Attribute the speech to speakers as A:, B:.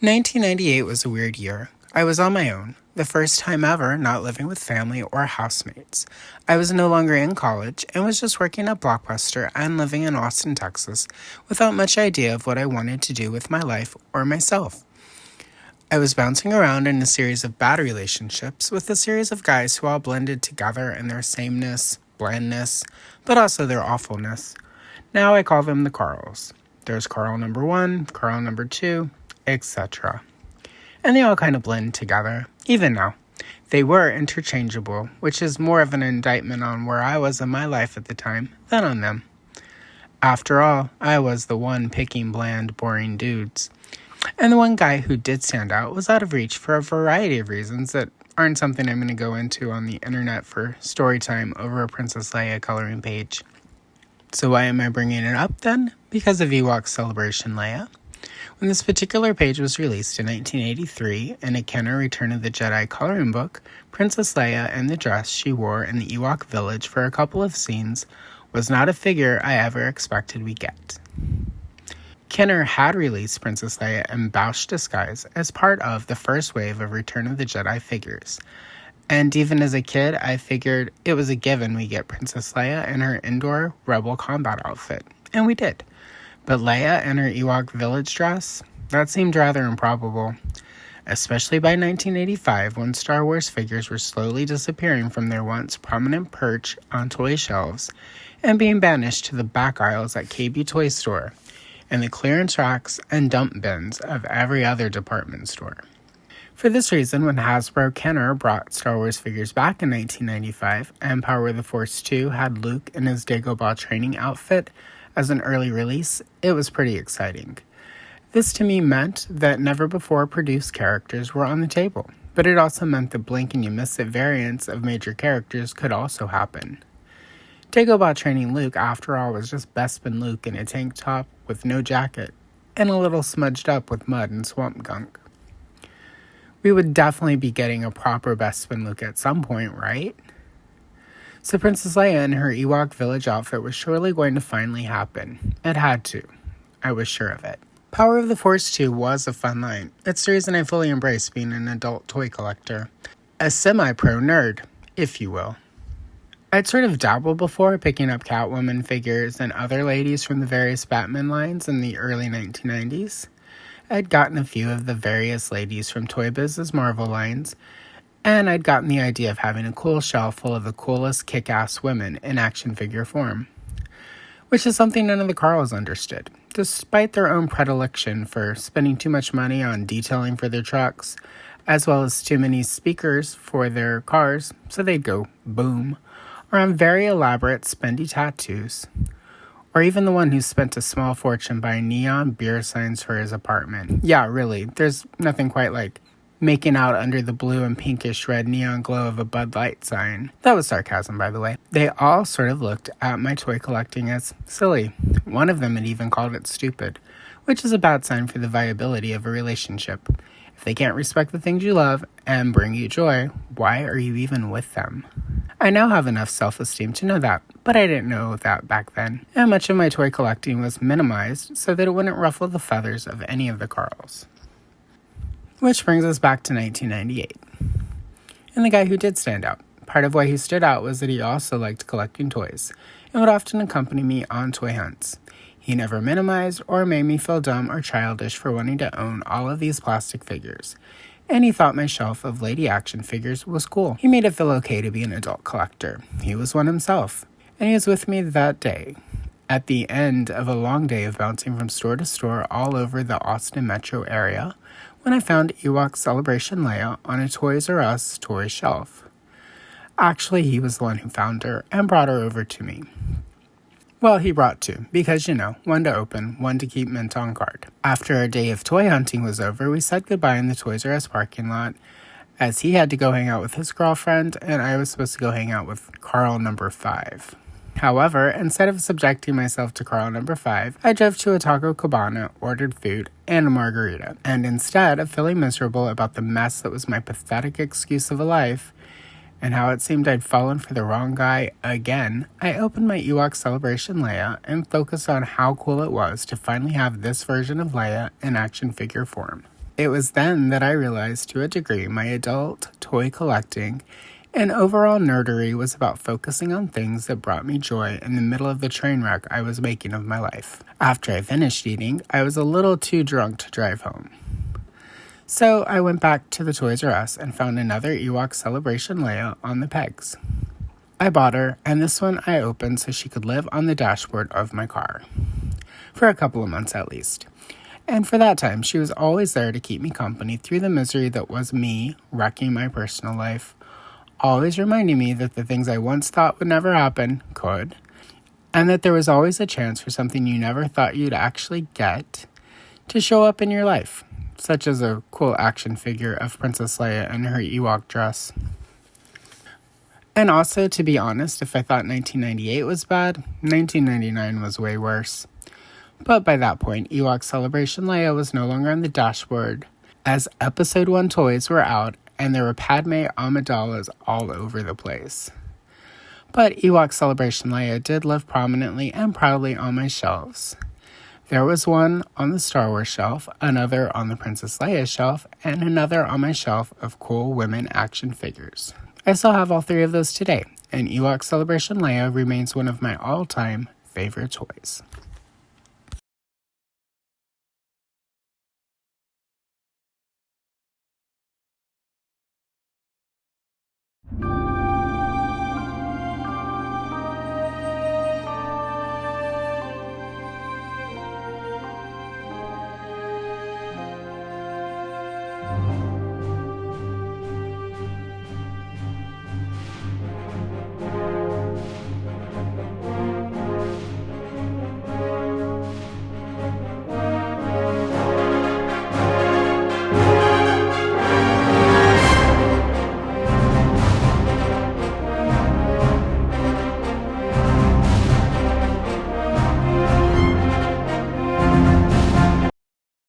A: 1998 was a weird year. I was on my own, the first time ever not living with family or housemates. I was no longer in college and was just working at Blockbuster and living in Austin, Texas, without much idea of what I wanted to do with my life or myself. I was bouncing around in a series of bad relationships with a series of guys who all blended together in their sameness, blandness, but also their awfulness. Now I call them the Carls. There's Carl number 1, Carl number 2, etc. And they all kind of blend together, even now. They were interchangeable, which is more of an indictment on where I was in my life at the time than on them. After all, I was the one picking bland, boring dudes. And the one guy who did stand out was out of reach for a variety of reasons that aren't something I'm going to go into on the internet for story time over a Princess Leia coloring page. So why am I bringing it up then? Because of Ewok Celebration Leia. When this particular page was released in 1983 in a Kenner Return of the Jedi coloring book, Princess Leia in the dress she wore in the Ewok village for a couple of scenes was not a figure I ever expected we'd get. Kenner had released Princess Leia in Bausch disguise as part of the first wave of Return of the Jedi figures. And even as a kid, I figured it was a given we get Princess Leia in her indoor Rebel combat outfit. And we did. But Leia in her Ewok village dress? That seemed rather improbable. Especially by 1985, when Star Wars figures were slowly disappearing from their once prominent perch on toy shelves and being banished to the back aisles at KB Toy Store and the clearance racks and dump bins of every other department store. For this reason, when Hasbro Kenner brought Star Wars figures back in 1995 and Power of the Force 2 had Luke in his Dagobah training outfit as an early release, it was pretty exciting. This to me meant that never-before-produced characters were on the table, but it also meant that blink-and-you-miss-it variants of major characters could also happen. Dagobah training Luke, after all, was just Bespin Luke in a tank top with no jacket, and a little smudged up with mud and swamp gunk. We would definitely be getting a proper Bespin Luke at some point, right? So Princess Leia in her Ewok village outfit was surely going to finally happen. It had to. I was sure of it. Power of the Force 2 was a fun line. It's the reason I fully embrace being an adult toy collector. A semi-pro nerd, if you will. I'd sort of dabbled before, picking up Catwoman figures and other ladies from the various Batman lines in the early 1990s. I'd gotten a few of the various ladies from Toy Biz's Marvel lines, and I'd gotten the idea of having a cool shelf full of the coolest kick-ass women in action figure form. Which is something none of the Carls understood, despite their own predilection for spending too much money on detailing for their trucks, as well as too many speakers for their cars, so they'd go boom, or on very elaborate spendy tattoos, or even the one who spent a small fortune buying neon beer signs for his apartment. Yeah, really, there's nothing quite like making out under the blue and pinkish red neon glow of a Bud Light sign. That was sarcasm, by the way. They all sort of looked at my toy collecting as silly. One of them had even called it stupid, which is a bad sign for the viability of a relationship. If they can't respect the things you love and bring you joy, why are you even with them? I now have enough self-esteem to know that, but I didn't know that back then, and much of my toy collecting was minimized so that it wouldn't ruffle the feathers of any of the Carls. Which brings us back to 1998. And the guy who did stand out. Part of why he stood out was that he also liked collecting toys, and would often accompany me on toy hunts. He never minimized or made me feel dumb or childish for wanting to own all of these plastic figures, and he thought my shelf of lady action figures was cool. He made it feel okay to be an adult collector. He was one himself, and he was with me that day, at the end of a long day of bouncing from store to store all over the Austin metro area, when I found Ewok Celebration Leia on a Toys R Us toy shelf. Actually, he was the one who found her and brought her over to me. Well, he brought two, because, one to open, one to keep mint on card. After our day of toy hunting was over, we said goodbye in the Toys R Us parking lot, as he had to go hang out with his girlfriend, and I was supposed to go hang out with Carl number 5. However, instead of subjecting myself to Carl number 5, I drove to a Taco Cabana, ordered food, and a margarita. And instead of feeling miserable about the mess that was my pathetic excuse of a life, and how it seemed I'd fallen for the wrong guy again, I opened my Ewok Celebration Leia and focused on how cool it was to finally have this version of Leia in action figure form. It was then that I realized to a degree my adult toy collecting and overall nerdery was about focusing on things that brought me joy in the middle of the train wreck I was making of my life. After I finished eating, I was a little too drunk to drive home. So I went back to the Toys R Us and found another Ewok Celebration Leia on the pegs. I bought her, and this one I opened so she could live on the dashboard of my car. For a couple of months at least. And for that time, she was always there to keep me company through the misery that was me wrecking my personal life, always reminding me that the things I once thought would never happen could, and that there was always a chance for something you never thought you'd actually get to show up in your life, such as a cool action figure of Princess Leia in her Ewok dress. And also, to be honest, if I thought 1998 was bad, 1999 was way worse. But by that point, Ewok Celebration Leia was no longer on the dashboard, as Episode 1 toys were out and there were Padme Amidala's all over the place. But Ewok Celebration Leia did live prominently and proudly on my shelves. There was one on the Star Wars shelf, another on the Princess Leia shelf, and another on my shelf of cool women action figures. I still have all three of those today, and Ewok Celebration Leia remains one of my all-time favorite toys.